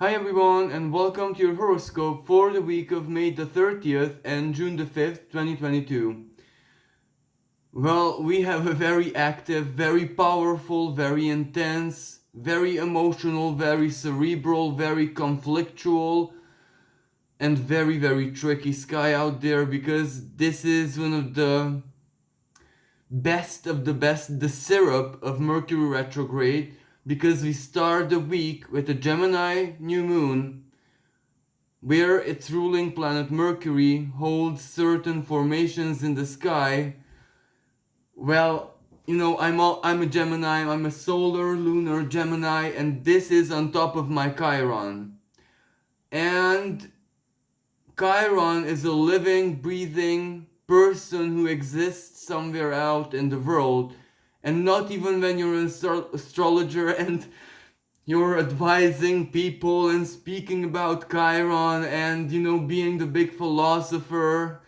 Hi everyone and welcome to your horoscope for the week of May the 30th and June the 5th, 2022. Well, we have a very active, very powerful, very intense, very emotional, very cerebral, very conflictual, and very tricky sky out there because this is one of the best, the syrup of Mercury retrograde, because we start the week with a Gemini new moon where its ruling planet Mercury holds certain formations in the sky. Well, I'm a Gemini, I'm a solar lunar Gemini, and this is on top of my Chiron. And Chiron is a living, breathing person who exists somewhere out in the world. And not even when you're an astrologer and you're advising people and speaking about Chiron and, being the big philosopher,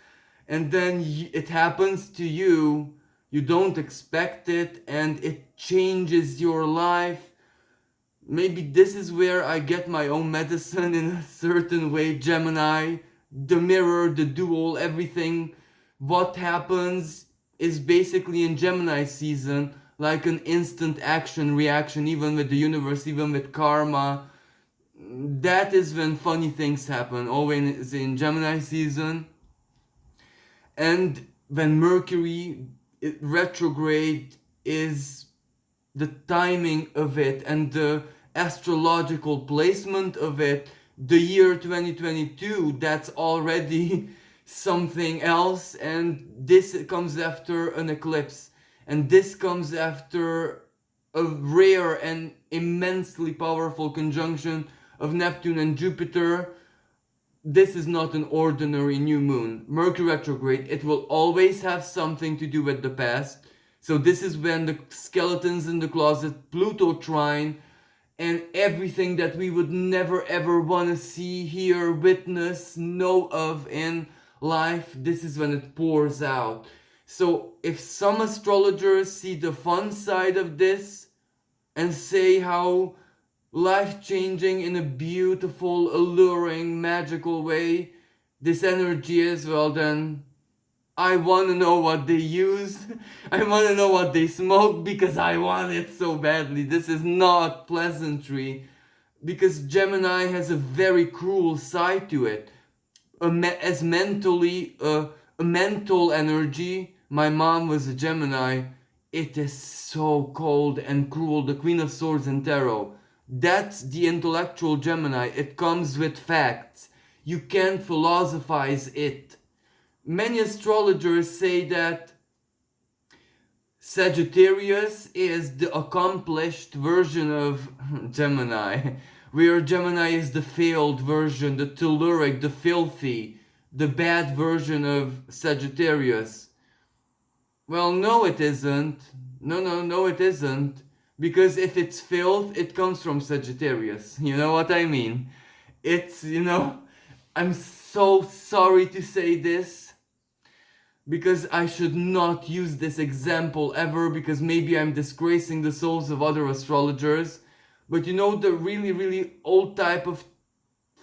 and then it happens to you, you don't expect it, and it changes your life. Maybe this is where I get my own medicine in a certain way. Gemini, the mirror, the dual, everything. What happens is basically in Gemini season like an instant action reaction, even with the universe, even with karma. That is when funny things happen, always in Gemini season. And when Mercury retrograde is the timing of it and the astrological placement of it, the year 2022, that's already something else. And this comes after an eclipse, and this comes after a rare and immensely powerful conjunction of Neptune and Jupiter. This is not an ordinary new moon. Mercury retrograde, it will always have something to do with the past. So this is when the skeletons in the closet, Pluto trine, and everything that we would never ever want to see, hear, witness, know of in life, this is when it pours out. So if some astrologers see the fun side of this and say how life-changing in a beautiful, alluring, magical way this energy is, well then I want to know what they use. I want to know what they smoke because I want it so badly. This is not pleasantry, because Gemini has a very cruel side to it. As mentally, a mental energy. My mom was a Gemini. It is so cold and cruel. The Queen of Swords in Tarot. That's the intellectual Gemini. It comes with facts. You can't philosophize it. Many astrologers say that Sagittarius is the accomplished version of Gemini, where Gemini is the failed version, the telluric, the filthy, the bad version of Sagittarius. Well, no, it isn't. No, it isn't. Because if it's filth, it comes from Sagittarius. You know what I mean? I'm so sorry to say this, because I should not use this example ever, because maybe I'm disgracing the souls of other astrologers. But the really old type of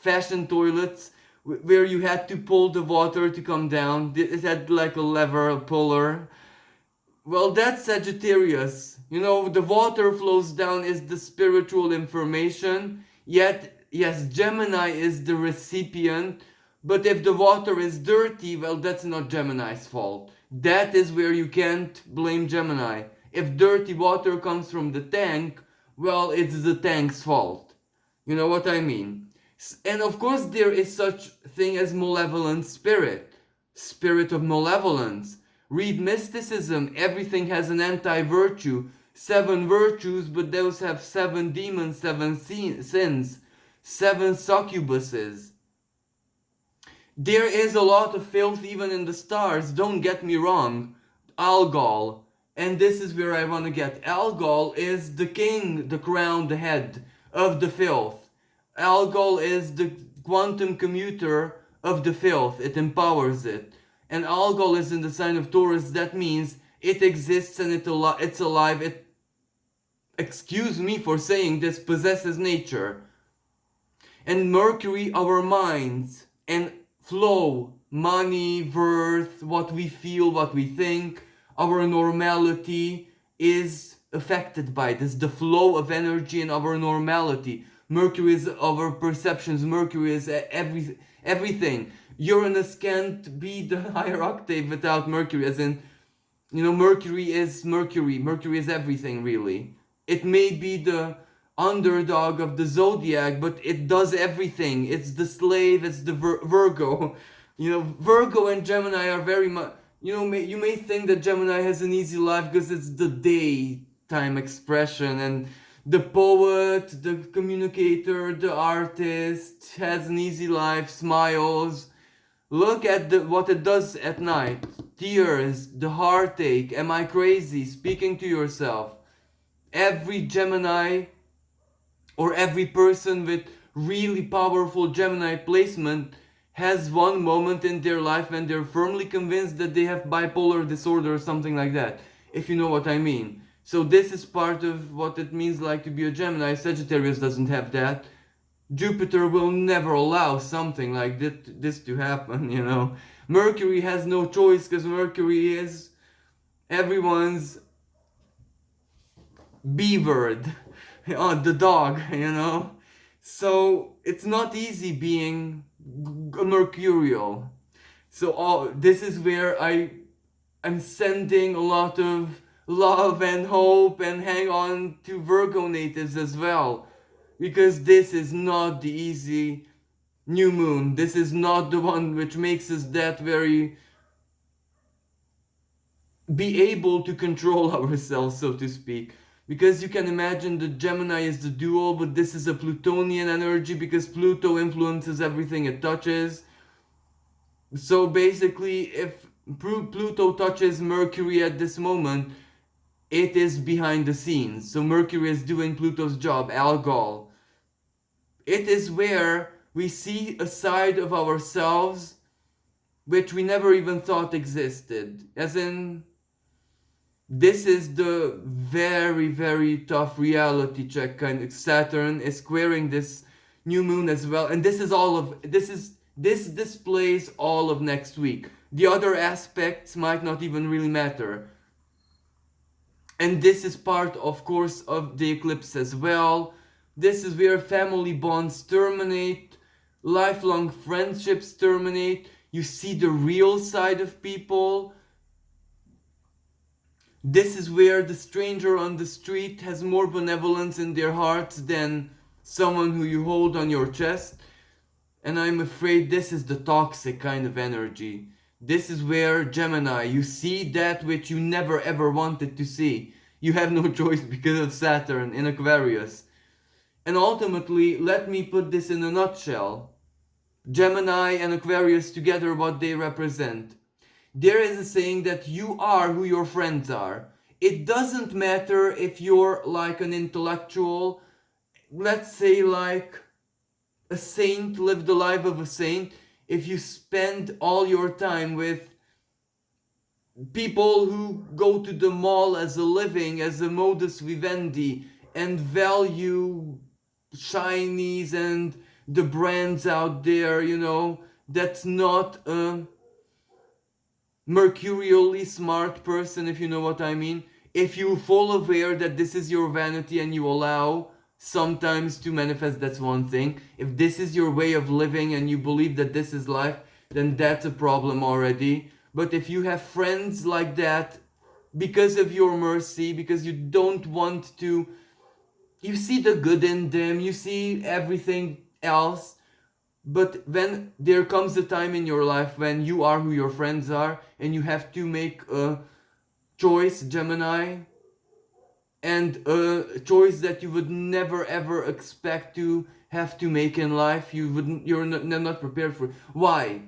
fashion toilets where you had to pull the water to come down. It had like a lever, a puller. Well, that's Sagittarius. The water flows down is the spiritual information. Yet, yes, Gemini is the recipient. But if the water is dirty, well, that's not Gemini's fault. That is where you can't blame Gemini. If dirty water comes from the tank, well, it's the tank's fault. You know what I mean? And of course, there is such thing as malevolent spirit. Spirit of malevolence. Read mysticism. Everything has an anti-virtue. 7 virtues, but those have 7 demons, 7 sins, 7 succubuses. There is a lot of filth even in the stars, don't get me wrong. Algol. And this is where I want to get. Algol is the king, the crown, the head of the filth. Algol is the quantum commuter of the filth. It empowers it. And Algol is in the sign of Taurus. That means it exists and it's alive. It, excuse me for saying this, possesses nature. And Mercury, our minds and flow, money, worth, what we feel, what we think, our normality is affected by this. The flow of energy and our normality. Mercury is our perceptions. Mercury is everything. Uranus can't be the higher octave without Mercury, as in, Mercury is Mercury. Mercury is everything, really. It may be the underdog of the zodiac, but it does everything. It's the slave, it's the Virgo. Virgo and Gemini are very much. You may think that Gemini has an easy life because it's the daytime expression, and the poet, the communicator, the artist has an easy life, smiles. Look at what it does at night. Tears, the heartache, am I crazy? Speaking to yourself. Every Gemini or every person with really powerful Gemini placement has one moment in their life when they're firmly convinced that they have bipolar disorder or something like that, if you know what I mean. So this is part of what it means like to be a Gemini. Sagittarius doesn't have that. Jupiter will never allow something like this to happen. Mercury has no choice because Mercury is everyone's B-word, the dog. So it's not easy being mercurial. So this is where I'm sending a lot of love and hope and hang on to Virgo natives as well. Because this is not the easy new moon. This is not the one which makes us that very be able to control ourselves, so to speak. Because you can imagine the Gemini is the dual, but this is a Plutonian energy because Pluto influences everything it touches. So basically, if Pluto touches Mercury at this moment, it is behind the scenes. So Mercury is doing Pluto's job, Algol. It is where we see a side of ourselves which we never even thought existed. As in, this is the very, very tough reality check kind of. Saturn is squaring this new moon as well. And this displays all of next week. The other aspects might not even really matter. And this is part, of course, of the eclipse as well. This is where family bonds terminate, lifelong friendships terminate. You see the real side of people. This is where the stranger on the street has more benevolence in their hearts than someone who you hold on your chest. And I'm afraid this is the toxic kind of energy. This is where Gemini, you see that which you never ever wanted to see. You have no choice because of Saturn in Aquarius. And ultimately, let me put this in a nutshell. Gemini and Aquarius together, what they represent. There is a saying that you are who your friends are. It doesn't matter if you're like an intellectual, let's say like a saint, live the life of a saint. If you spend all your time with people who go to the mall as a living, as a modus vivendi, and value shinies and the brands out there, that's not a mercurially smart person, if you know what I mean. If you're full aware that this is your vanity and you allow sometimes to manifest, that's one thing. If this is your way of living and you believe that this is life, then that's a problem already. But if you have friends like that, because of your mercy, because you don't want to, you see the good in them, you see everything else, but when there comes a time in your life when you are who your friends are and you have to make a choice, Gemini, and a choice that you would never ever expect to have to make in life, you're not prepared for it. Why?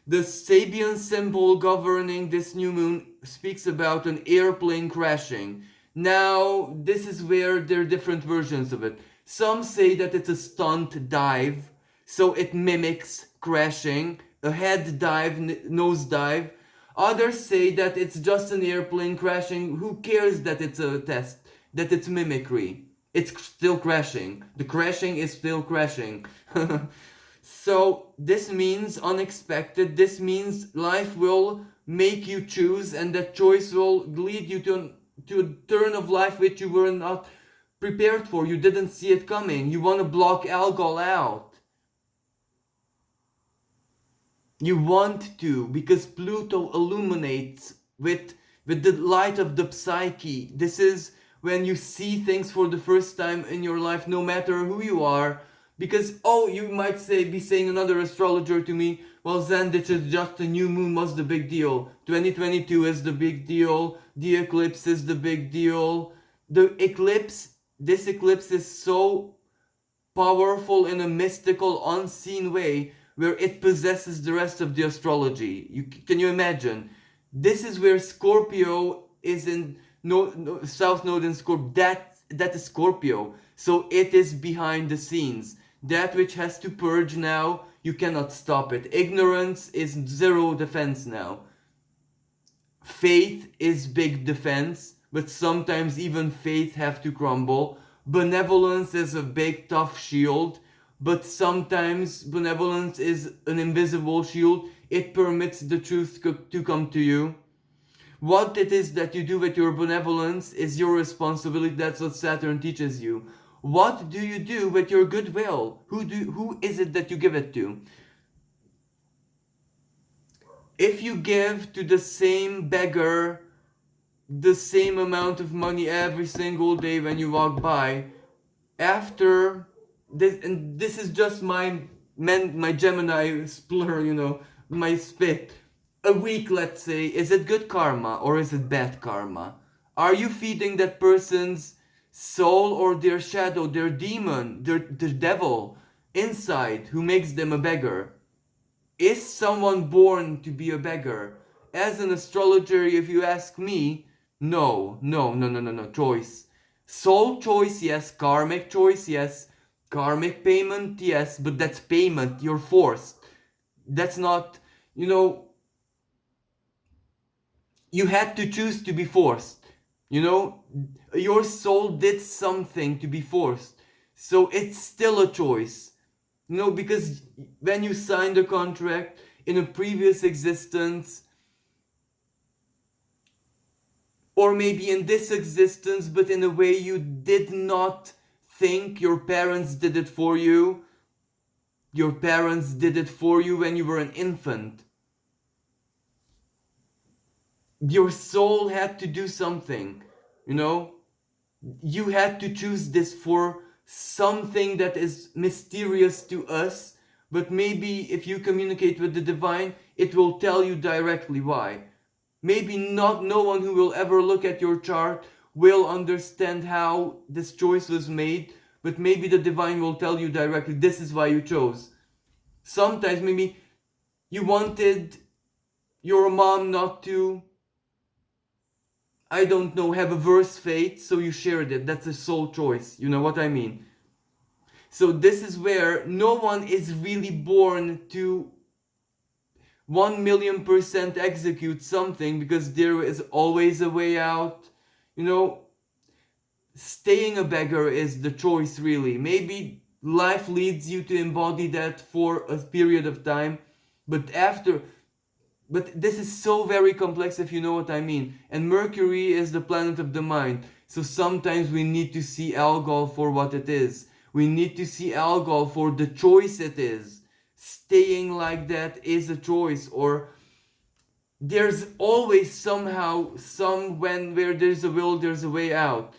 The Sabian symbol governing this new moon speaks about an airplane crashing. Now, this is where there are different versions of it. Some say that it's a stunt dive, so it mimics crashing, a head dive, nose dive. Others say that it's just an airplane crashing. Who cares that it's a test, that it's mimicry? it's still crashing. The crashing is still crashing. So this means unexpected. This means life will make you choose, and that choice will lead you to a turn of life which you were not prepared for. You didn't see it coming. You want to block alcohol out. You want to, because Pluto illuminates with the light of the psyche. This is when you see things for the first time in your life, no matter who you are. Because, oh, you might be saying, another astrologer to me, well, Zen, this is just a new moon, what's the big deal? 2022 is the big deal, the eclipse is the big deal. This eclipse is so powerful in a mystical, unseen way, where it possesses the rest of the astrology. Can you imagine? This is where Scorpio is in South Node in Scorpio. That is Scorpio. So it is behind the scenes. That which has to purge now, you cannot stop it. Ignorance is zero defense now. Faith is big defense, but sometimes even faith have to crumble. Benevolence is a big tough shield, but sometimes benevolence is an invisible shield. It permits the truth to come to you. What it is that you do with your benevolence is your responsibility. That's what Saturn teaches you. What do you do with your goodwill? Who is it that you give it to? If you give to the same beggar the same amount of money every single day when you walk by, after this, and this is just my Gemini splur, my spit, a week, let's say, is it good karma or is it bad karma? Are you feeding that person's soul or their shadow, their demon, their devil inside, who makes them a beggar? Is someone born to be a beggar? As an astrologer, if you ask me, no. Choice. Soul choice, yes. Karmic choice, yes. Karmic payment, yes. But that's payment. You're forced. That's not, you had to choose to be forced. Your soul did something to be forced. So it's still a choice. Because when you signed a contract in a previous existence, or maybe in this existence, but in a way you did not think, your parents did it for you. Your parents did it for you when you were an infant. Your soul had to do something, You had to choose this for something that is mysterious to us, but maybe if you communicate with the divine, it will tell you directly why. Maybe no one who will ever look at your chart will understand how this choice was made, but maybe the divine will tell you directly, this is why you chose. Sometimes maybe you wanted your mom not to, I don't know, have a worse fate, so you shared it. That's a soul choice. You know what I mean? So this is where no one is really born to 1,000,000% execute something, because there is always a way out. Staying a beggar is the choice, really. Maybe life leads you to embody that for a period of time, but this is so very complex, if you know what I mean. And Mercury is the planet of the mind. So sometimes we need to see alcohol for what it is. We need to see alcohol for the choice it is. Staying like that is a choice. Or there's always somehow, where there's a will, there's a way out.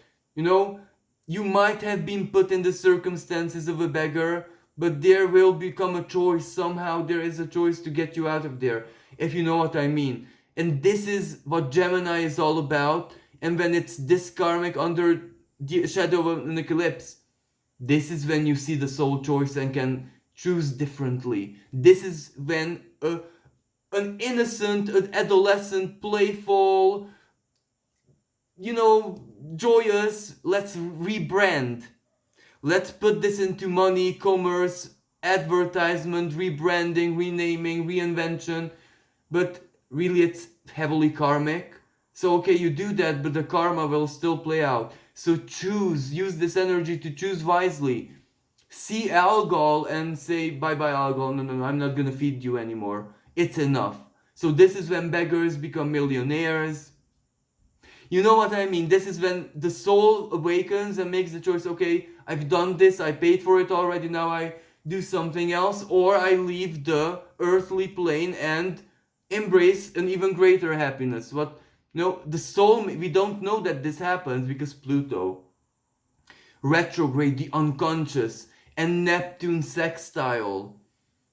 You might have been put in the circumstances of a beggar, but there will become a choice. Somehow there is a choice to get you out of there, if you know what I mean. And this is what Gemini is all about. And when it's this karmic under the shadow of an eclipse, this is when you see the soul choice and can choose differently. This is when an innocent, an adolescent, playful, joyous, let's rebrand. Let's put this into money, commerce, advertisement, rebranding, renaming, reinvention. But really it's heavily karmic. So okay, you do that, but the karma will still play out. So use this energy to choose wisely. See alcohol and say, bye bye alcohol, no, I'm not gonna feed you anymore. It's enough. So this is when beggars become millionaires. You know what I mean? This is when the soul awakens and makes the choice, okay, I've done this, I paid for it already, now I do something else, or I leave the earthly plane and embrace an even greater happiness. What no, the soul, we don't know that this happens because Pluto retrograde, the unconscious, and Neptune sextile,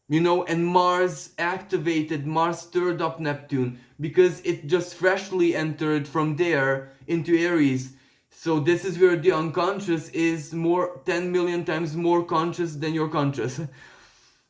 and Mars activated, Mars stirred up Neptune because it just freshly entered from there into Aries. So this is where the unconscious is 10 million times more conscious than you're conscious.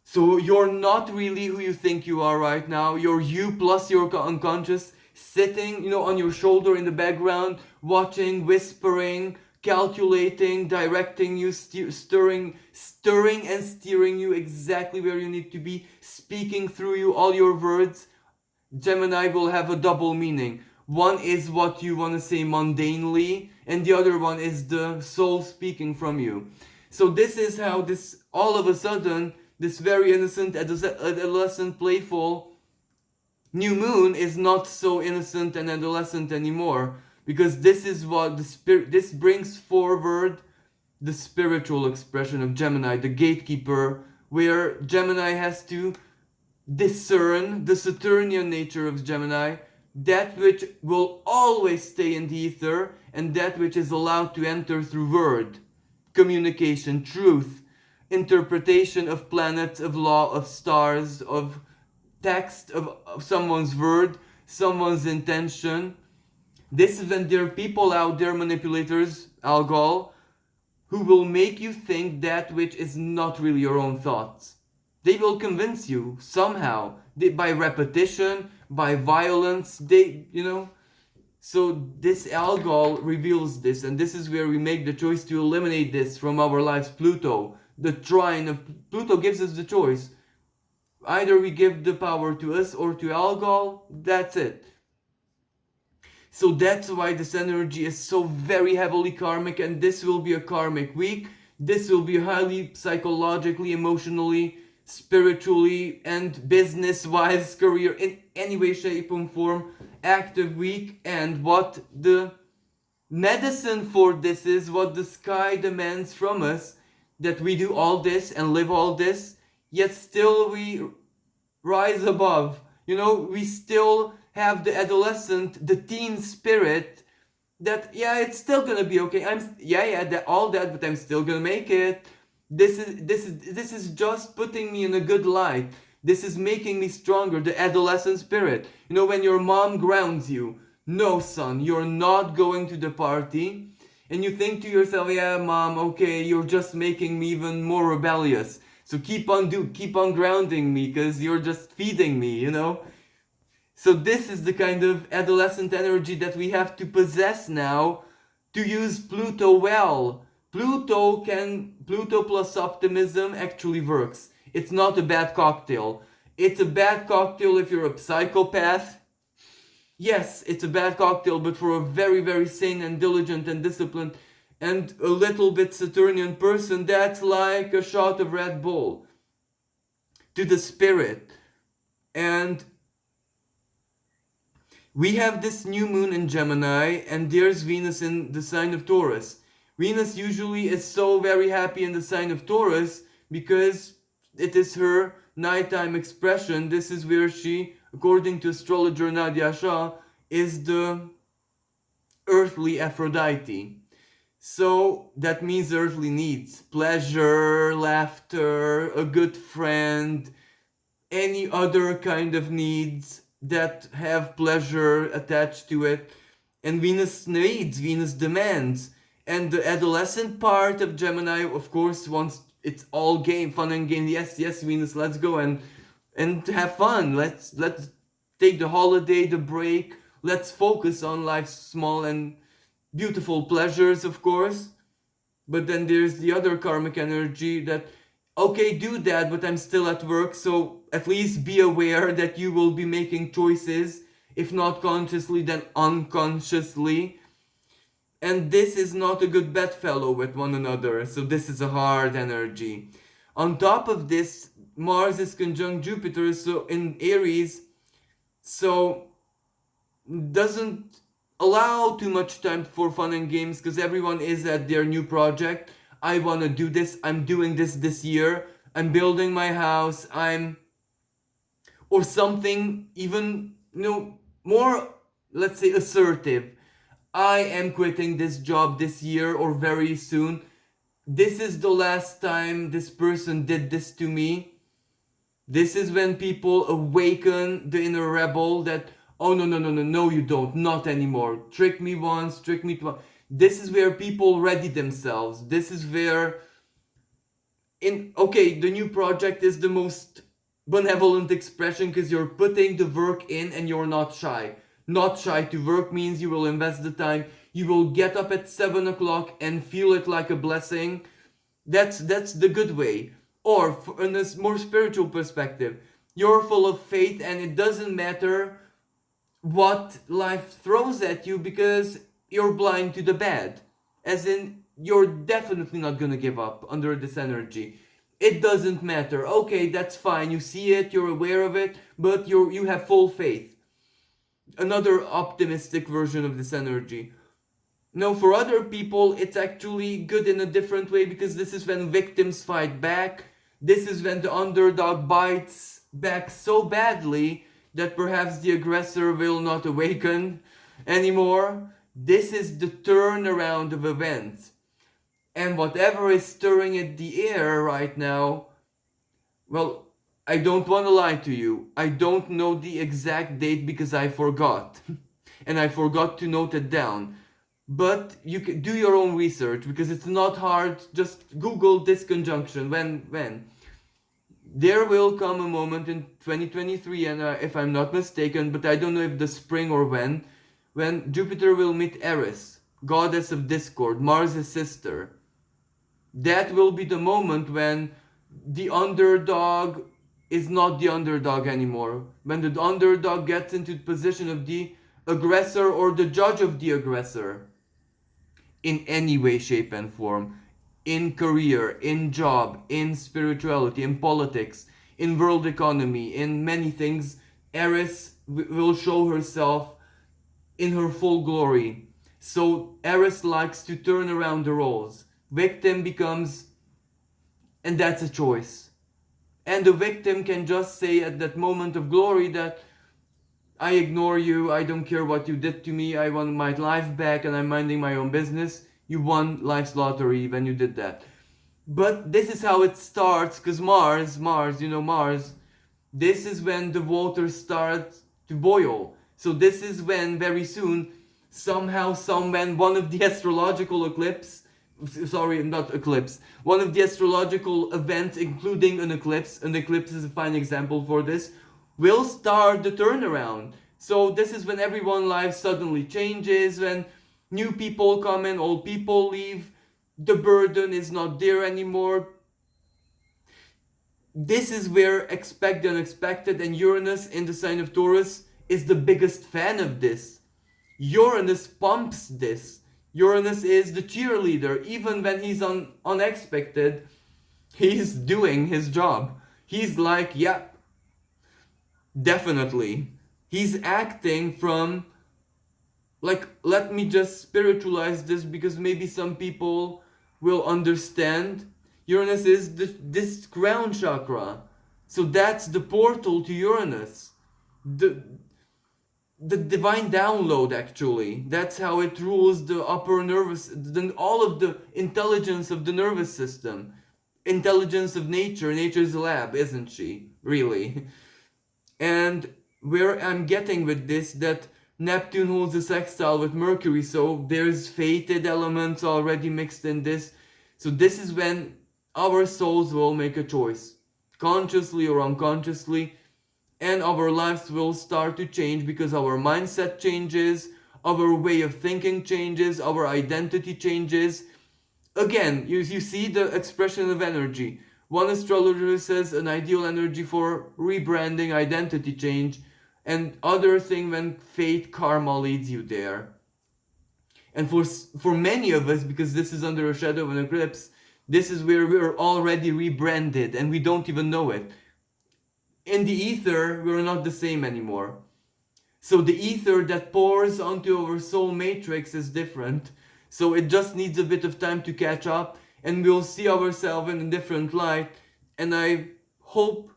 So you're not really who you think you are right now. You're you plus your unconscious sitting, on your shoulder in the background, watching, whispering, calculating, directing you, stirring and steering you exactly where you need to be, speaking through you all your words. Gemini will have a double meaning. One is what you want to say mundanely, and the other one is the soul speaking from you. So this is how this, all of a sudden, this very innocent, adolescent, playful new moon is not so innocent and adolescent anymore, because this is what this brings forward the spiritual expression of Gemini, the gatekeeper, where Gemini has to discern the Saturnian nature of Gemini, that which will always stay in the ether and that which is allowed to enter through word, communication, truth, interpretation of planets, of law, of stars, of text, of someone's word, someone's intention. This is when there are people out there, manipulators, algol, who will make you think that which is not really your own thoughts. They will convince you somehow, by repetition, by violence, So this algol reveals this, and this is where we make the choice to eliminate this from our lives. Pluto, the trine of Pluto gives us the choice. Either we give the power to us or to algol, that's it. So that's why this energy is so very heavily karmic, and this will be a karmic week. This will be highly psychologically, emotionally, spiritually, and business-wise, career, in any way, shape, and form, active week. And what the medicine for this is, what the sky demands from us, that we do all this and live all this, yet still we rise above. We still have the adolescent, the teen spirit that, it's still gonna be okay. But I'm still gonna make it. This is just putting me in a good light. This is making me stronger, the adolescent spirit. When your mom grounds you, no son, you're not going to the party. And you think to yourself, yeah, mom, okay, you're just making me even more rebellious. So keep on grounding me, because you're just feeding me, So this is the kind of adolescent energy that we have to possess now to use Pluto well. Pluto plus optimism actually works. It's not a bad cocktail. It's a bad cocktail if you're a psychopath. Yes, it's a bad cocktail, but for a very, very sane and diligent and disciplined and a little bit Saturnian person, that's like a shot of Red Bull to the spirit. And we have this new moon in Gemini, and there's Venus in the sign of Taurus. Venus usually is so very happy in the sign of Taurus because it is her nighttime expression. This is where she, according to astrologer Nadia Shah, is the earthly Aphrodite. So that means earthly needs: pleasure, laughter, a good friend, any other kind of needs that have pleasure attached to it. And Venus needs, Venus demands. And the adolescent part of Gemini, of course, wants, it's all game, fun and game. Yes, Venus, let's go and have fun. Let's take the holiday, the break. Let's focus on life's small and beautiful pleasures, of course. But then there's the other karmic energy that, okay, do that, but I'm still at work, so at least be aware that you will be making choices if not consciously, then unconsciously. And this is not a good bedfellow with one another, so this is a hard energy. On top of this, Mars is conjunct Jupiter, so in Aries, so doesn't allow too much time for fun and games because everyone is at their new project. I want to do this, I'm doing this year, I'm building my house, I'm, or something even, more, let's say, assertive. I am quitting this job this year or very soon. This is the last time this person did this to me. This is when people awaken the inner rebel that, oh no, no, no, no, no, you don't, not anymore. Trick me once, trick me twice. This is where people ready themselves. This is where, okay, the new project is the most benevolent expression because you're putting the work in and you're not shy. Not shy to work means you will invest the time. You will get up at 7 o'clock and feel it like a blessing. That's the good way. Or in a more spiritual perspective, you're full of faith and it doesn't matter what life throws at you because you're blind to the bad. As in, you're definitely not gonna give up under this energy. It doesn't matter. Okay, that's fine. You see it, you're aware of it, but you have full faith. Another optimistic version of this energy. No, for other people, it's actually good in a different way because this is when victims fight back. This is when the underdog bites back so badly that perhaps the aggressor will not awaken anymore. This is the turnaround of events. And whatever is stirring in the air right now, well, I don't want to lie to you. I don't know the exact date because I forgot. And I forgot to note it down. But you can do your own research because it's not hard. Just Google this conjunction. When? There will come a moment in 2023, and if I'm not mistaken, but I don't know if the spring or when Jupiter will meet Eris, goddess of discord, Mars' sister. That will be the moment when the underdog is not the underdog anymore. When the underdog gets into the position of the aggressor or the judge of the aggressor. In any way, shape, and form. In career, in job, in spirituality, in politics, in world economy, in many things, Eris will show herself in her full glory. So Eris likes to turn around the roles. Victim becomes, and that's a choice. And the victim can just say at that moment of glory that I ignore you, I don't care what you did to me, I want my life back and I'm minding my own business. You won life's lottery when you did that. But this is how it starts, because Mars, this is when the water starts to boil. So this is when very soon, somehow, somewhen, one of the astrological one of the astrological events, including an eclipse is a fine example for this, will start the turnaround. So this is when everyone's life suddenly changes, when new people come in, old people leave, the burden is not there anymore. This is where expect the unexpected, and Uranus in the sign of Taurus is the biggest fan of this. Uranus pumps this. Uranus is the cheerleader. Even when he's unexpected, he's doing his job. He's like, yeah, definitely. He's acting from, like, let me just spiritualize this because maybe some people will understand. Uranus is this crown chakra. So that's the portal to Uranus. The divine download, actually. That's how it rules the upper nervous, all of the intelligence of the nervous system. Intelligence of nature. Nature's a lab, isn't she? Really. And where I'm getting with this, that Neptune holds a sextile with Mercury, so there's fated elements already mixed in this. So this is when our souls will make a choice, consciously or unconsciously, and our lives will start to change because our mindset changes, our way of thinking changes, our identity changes. Again, you see the expression of energy. One astrologer says an ideal energy for rebranding, identity change. and other thing when fate karma leads you there. And for many of us, because this is under a shadow of an eclipse, this is where we're already rebranded and we don't even know it. In the ether, we're not the same anymore. So the ether that pours onto our soul matrix is different. So it just needs a bit of time to catch up, and we'll see ourselves in a different light. And I hope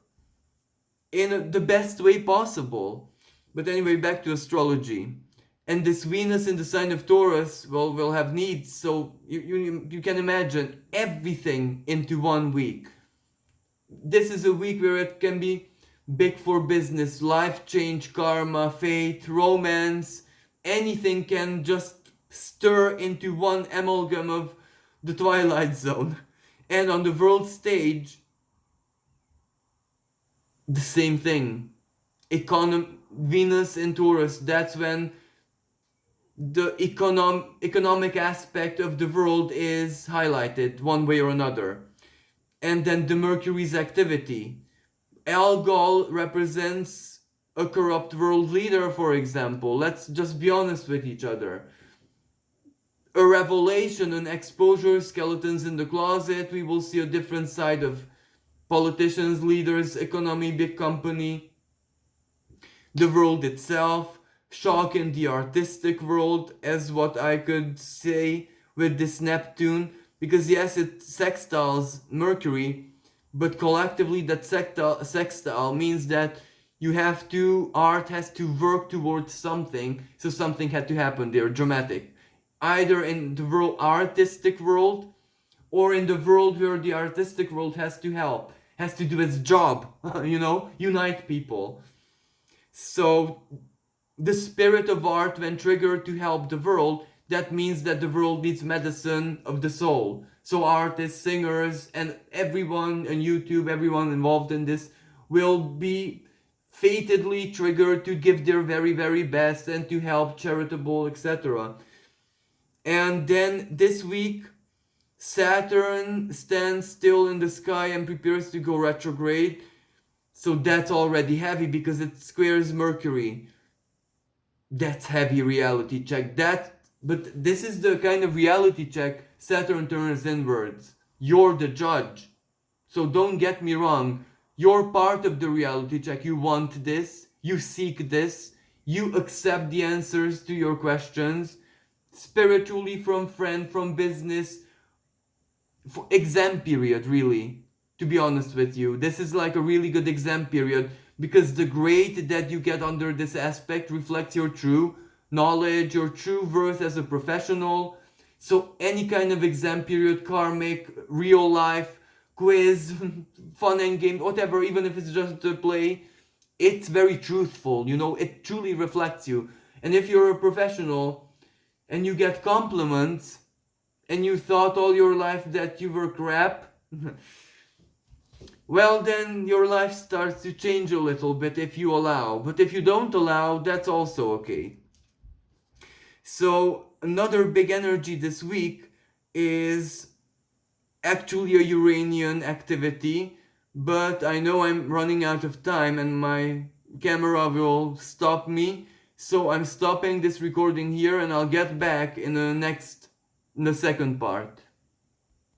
in the best way possible. But anyway, back to astrology. And this Venus in the sign of Taurus will have needs. So you can imagine everything into 1 week. This is a week where it can be big for business, life change, karma, fate, romance. Anything can just stir into one amalgam of the Twilight Zone. And on the world stage, the same thing. Venus in Taurus, that's when the economic aspect of the world is highlighted one way or another. And then the Mercury's activity. Algol represents a corrupt world leader, for example. Let's just be honest with each other. A revelation, an exposure, skeletons in the closet. We will see a different side of politicians, leaders, economy, big company, the world itself. Shock in the artistic world, as what I could say with this Neptune, because yes, it sextiles Mercury, but collectively that sextile means that art has to work towards something, so something had to happen there, dramatic. Either in the artistic world, or in the world where the artistic world has to help, has to do its job, unite people. So the spirit of art, when triggered to help the world, that means that the world needs medicine of the soul. So artists, singers, and everyone on YouTube, everyone involved in this, will be fatedly triggered to give their very, very best and to help charitable, etc. And then this week, Saturn stands still in the sky and prepares to go retrograde. So that's already heavy because it squares Mercury. That's heavy reality check. But this is the kind of reality check Saturn turns inwards. You're the judge. So don't get me wrong. You're part of the reality check. You want this. You seek this. You accept the answers to your questions. Spiritually, from friend, from business. For exam period, really. To be honest with you. This is like a really good exam period, because the grade that you get under this aspect reflects your true knowledge, your true worth as a professional. So any kind of exam period, karmic, real life, quiz, fun and game, whatever, even if it's just a play, it's very truthful, it truly reflects you. And if you're a professional and you get compliments and you thought all your life that you were crap, well, then your life starts to change a little bit if you allow. But if you don't allow, that's also okay. So another big energy this week is actually a Uranian activity, but I know I'm running out of time and my camera will stop me. So I'm stopping this recording here and I'll get back in the second part.